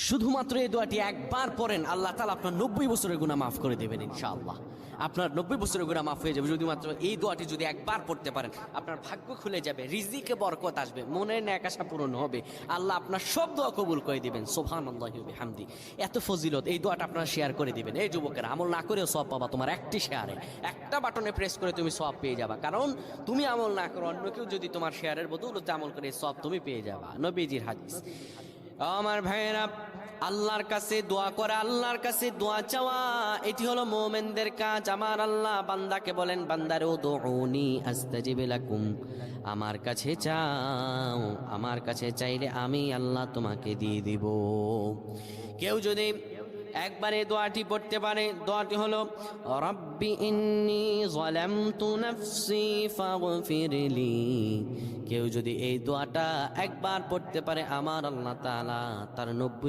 শুধুমাত্র এই দোয়াটি একবার পড়েন, আল্লাহ তাআলা আপনার 90 বছরের গুনাহ মাফ করে দেবেন ইনশাআল্লাহ। আপনার 90 বছরের গুনাহ মাফ হয়ে যাবে যদি মাত্র এই দোয়াটি যদি একবার পড়তে পারেন। আপনার ভাগ্য খুলে যাবে, রিজিকে বরকত আসবে, মনের ন্যাক আশা পূরণ হবে, আল্লাহ আপনার সব দোয়া কবুল করে দিবেন। সুবহানাল্লাহি ওয়া বিহামদি। এত ফজিলত, এই দোয়াটা আপনারা শেয়ার করে দিবেন। এই যুবকেরা, আমল না করেও সওয়াব পাবা। তোমার একটি শেয়ারে, একটা বাটনে প্রেস করে তুমি সওয়াব পেয়ে যাবা। কারণ তুমি আমল না করো, অন্য কেউ যদি তোমার শেয়ারের বদৌলতে আমল করে, সওয়াব তুমি পেয়ে যাবা। নবীজির হাদিস। আমার ভাইয়েরা, আল্লাহর কাছে দোয়া করা, আল্লাহর কাছে দোয়া চাওয়া, এটি হলো মুমিনদের কাজ। আমার আল্লাহ বান্দাকে বলেন, বান্দারে উদউনি আস্তাজিব লাকুম, আমার কাছে চাও, আমার কাছে চাইলে আমি আল্লাহ তোমাকে দিয়ে দিব। কেউ যদি একবারে দোয়াটি পড়তে পারে, দোয়াটি হলো রব্বি ইন্নী যালামতু নাফসি ফাগফিরলি। কেউ যদি এই দোয়াটা একবার পড়তে পারে, আমার আল্লাহ তাআলা তার 90